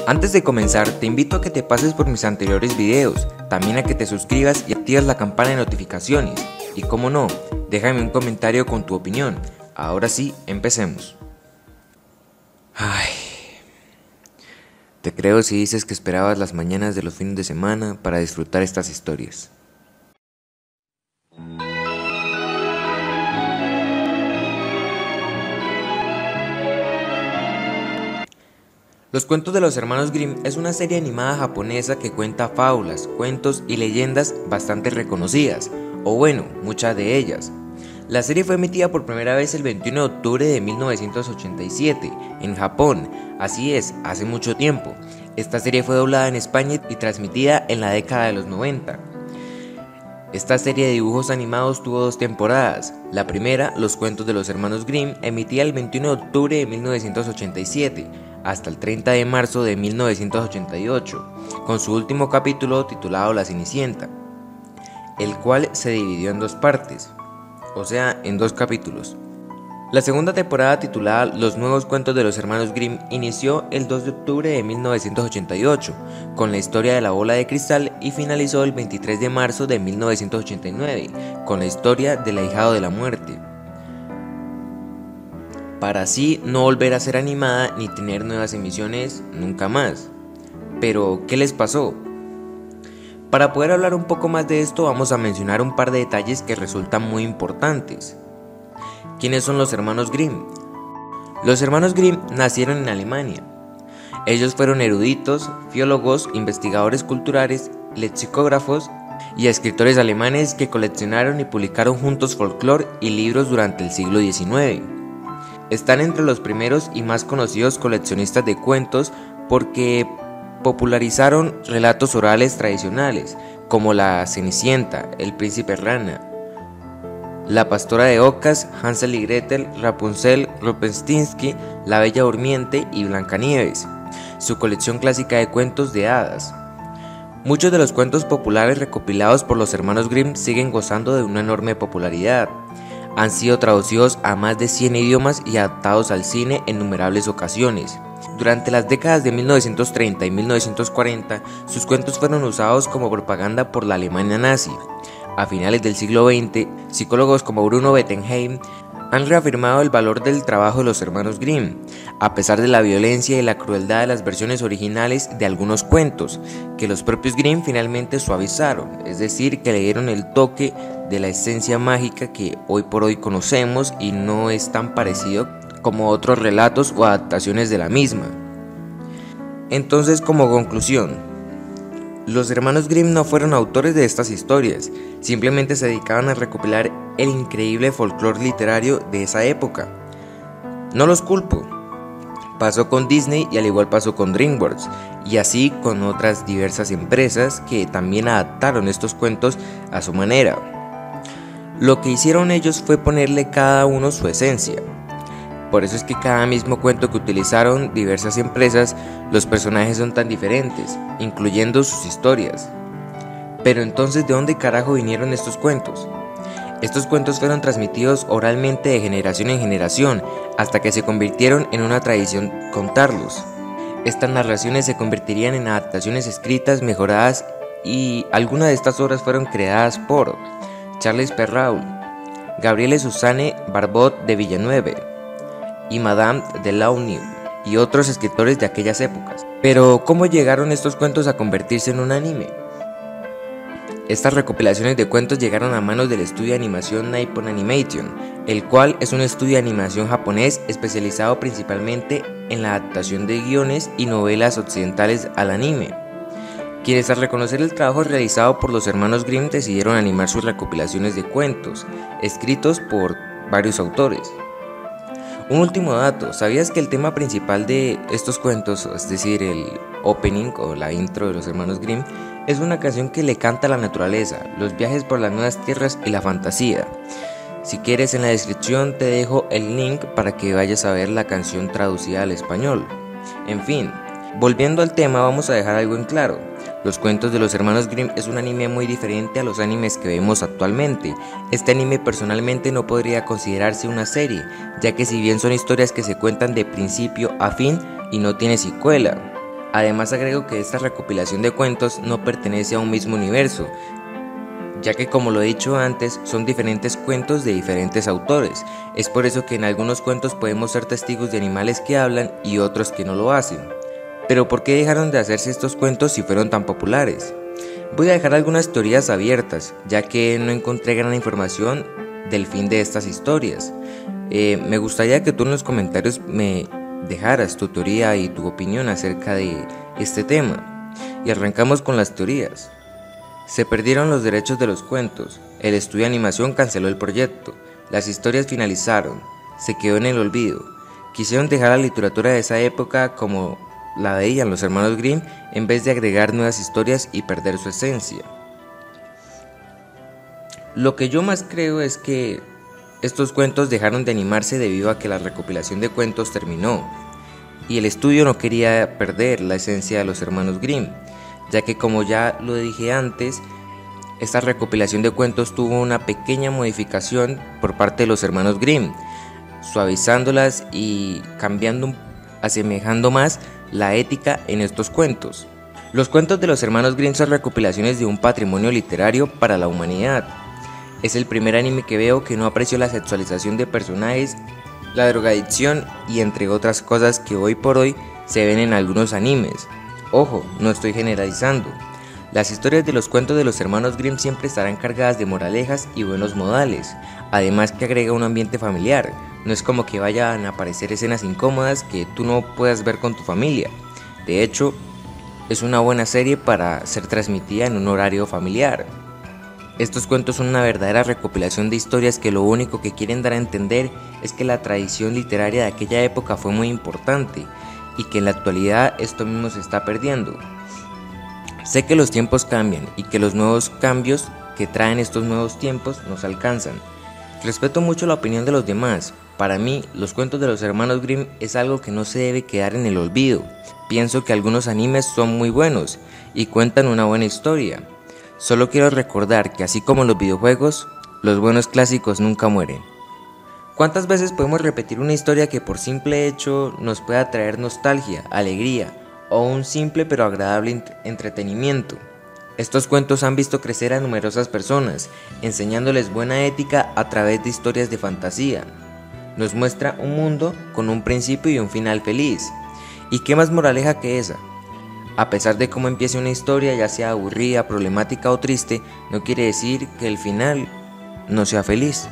Antes de comenzar, te invito a que te pases por mis anteriores videos, también a que te suscribas y activas la campana de notificaciones. Y como no, déjame un comentario con tu opinión. Ahora sí, empecemos. Ay, te creo si dices que esperabas las mañanas de los fines de semana para disfrutar estas historias. Los cuentos de los hermanos Grimm es una serie animada japonesa que cuenta fábulas, cuentos y leyendas bastante reconocidas, o bueno, muchas de ellas. La serie fue emitida por primera vez el 21 de octubre de 1987 en Japón, así es, hace mucho tiempo. Esta serie fue doblada en España y transmitida en la década de los 90. Esta serie de dibujos animados tuvo 2 temporadas. La primera, Los cuentos de los hermanos Grimm, emitida el 21 de octubre de 1987 hasta el 30 de marzo de 1988, con su último capítulo titulado La Cenicienta, el cual se dividió en 2 partes, o sea, en 2 capítulos. La segunda temporada, titulada Los nuevos cuentos de los hermanos Grimm, inició el 2 de octubre de 1988 con la historia de la bola de cristal y finalizó el 23 de marzo de 1989 con la historia del ahijado de la muerte, para así no volver a ser animada ni tener nuevas emisiones nunca más. Pero, ¿qué les pasó? Para poder hablar un poco más de esto, vamos a mencionar un par de detalles que resultan muy importantes. ¿Quiénes son los hermanos Grimm? Los hermanos Grimm nacieron en Alemania. Ellos fueron eruditos, filólogos, investigadores culturales, lexicógrafos y escritores alemanes que coleccionaron y publicaron juntos folclore y libros durante el siglo XIX. Están entre los primeros y más conocidos coleccionistas de cuentos porque popularizaron relatos orales tradicionales como la Cenicienta, el príncipe rana, la pastora de ocas, Hansel y Gretel, Rapunzel, Rumpelstiltskin, la Bella Durmiente y Blancanieves, su colección clásica de cuentos de hadas. Muchos de los cuentos populares recopilados por los hermanos Grimm siguen gozando de una enorme popularidad. Han sido traducidos a más de 100 idiomas y adaptados al cine en innumerables ocasiones. Durante las décadas de 1930 y 1940, sus cuentos fueron usados como propaganda por la Alemania nazi. A finales del siglo XX, psicólogos como Bruno Bettelheim han reafirmado el valor del trabajo de los hermanos Grimm, a pesar de la violencia y la crueldad de las versiones originales de algunos cuentos, que los propios Grimm finalmente suavizaron, es decir, que le dieron el toque de la esencia mágica que hoy por hoy conocemos y no es tan parecido como otros relatos o adaptaciones de la misma. Entonces, como conclusión, los hermanos Grimm no fueron autores de estas historias, simplemente se dedicaban a recopilar el increíble folclore literario de esa época. No los culpo. Pasó con Disney y al igual pasó con DreamWorks, y así con otras diversas empresas que también adaptaron estos cuentos a su manera. Lo que hicieron ellos fue ponerle cada uno su esencia. Por eso es que cada mismo cuento que utilizaron diversas empresas, los personajes son tan diferentes, incluyendo sus historias. Pero entonces, ¿de dónde carajo vinieron estos cuentos? Estos cuentos fueron transmitidos oralmente de generación en generación, hasta que se convirtieron en una tradición contarlos. Estas narraciones se convertirían en adaptaciones escritas, mejoradas, y algunas de estas obras fueron creadas por Charles Perrault, Gabriele Suzanne Barbot de Villeneuve y Madame de Launay y otros escritores de aquellas épocas. Pero, ¿cómo llegaron estos cuentos a convertirse en un anime? Estas recopilaciones de cuentos llegaron a manos del estudio de animación Nippon Animation, el cual es un estudio de animación japonés especializado principalmente en la adaptación de guiones y novelas occidentales al anime, quienes al reconocer el trabajo realizado por los hermanos Grimm decidieron animar sus recopilaciones de cuentos, escritos por varios autores. Un último dato, ¿sabías que el tema principal de estos cuentos, es decir, el opening o la intro de los hermanos Grimm, es una canción que le canta a la naturaleza, los viajes por las nuevas tierras y la fantasía? Si quieres, en la descripción te dejo el link para que vayas a ver la canción traducida al español. En fin, volviendo al tema, vamos a dejar algo en claro. Los cuentos de los hermanos Grimm es un anime muy diferente a los animes que vemos actualmente. Este anime personalmente no podría considerarse una serie, ya que si bien son historias que se cuentan de principio a fin y no tiene secuela, Además agrego que esta recopilación de cuentos no pertenece a un mismo universo, ya que como lo he dicho antes, son diferentes cuentos de diferentes autores. Es por eso que en algunos cuentos podemos ser testigos de animales que hablan y otros que no lo hacen. Pero ¿por qué dejaron de hacerse estos cuentos si fueron tan populares? Voy a dejar algunas teorías abiertas, ya que no encontré gran información del fin de estas historias. Me gustaría que tú en los comentarios me dejaras tu teoría y tu opinión acerca de este tema. Y arrancamos con las teorías. Se perdieron los derechos de los cuentos, el estudio de animación canceló el proyecto, las historias finalizaron, se quedó en el olvido. Quisieron dejar la literatura de esa época como la veían los hermanos Grimm en vez de agregar nuevas historias y perder su esencia. Lo que yo más creo es que estos cuentos dejaron de animarse debido a que la recopilación de cuentos terminó y el estudio no quería perder la esencia de los hermanos Grimm, ya que como ya lo dije antes, esta recopilación de cuentos tuvo una pequeña modificación por parte de los hermanos Grimm, suavizándolas y asemejando más la ética en estos cuentos. Los cuentos de los hermanos Grimm son recopilaciones de un patrimonio literario para la humanidad. Es el primer anime que veo que no apreció la sexualización de personajes, la drogadicción y entre otras cosas que hoy por hoy se ven en algunos animes. Ojo, no estoy generalizando. Las historias de los cuentos de los hermanos Grimm siempre estarán cargadas de moralejas y buenos modales, además que agrega un ambiente familiar. No es como que vayan a aparecer escenas incómodas que tú no puedas ver con tu familia. De hecho, es una buena serie para ser transmitida en un horario familiar. Estos cuentos son una verdadera recopilación de historias que lo único que quieren dar a entender es que la tradición literaria de aquella época fue muy importante y que en la actualidad esto mismo se está perdiendo. Sé que los tiempos cambian y que los nuevos cambios que traen estos nuevos tiempos nos alcanzan. Respeto mucho la opinión de los demás. Para mí, los cuentos de los hermanos Grimm es algo que no se debe quedar en el olvido. Pienso que algunos animes son muy buenos y cuentan una buena historia. Solo quiero recordar que así como en los videojuegos, los buenos clásicos nunca mueren. ¿Cuántas veces podemos repetir una historia que por simple hecho nos pueda traer nostalgia, alegría o un simple pero agradable entretenimiento? Estos cuentos han visto crecer a numerosas personas, enseñándoles buena ética a través de historias de fantasía. Nos muestra un mundo con un principio y un final feliz. ¿Y qué más moraleja que esa? A pesar de cómo empiece una historia, ya sea aburrida, problemática o triste, no quiere decir que el final no sea feliz.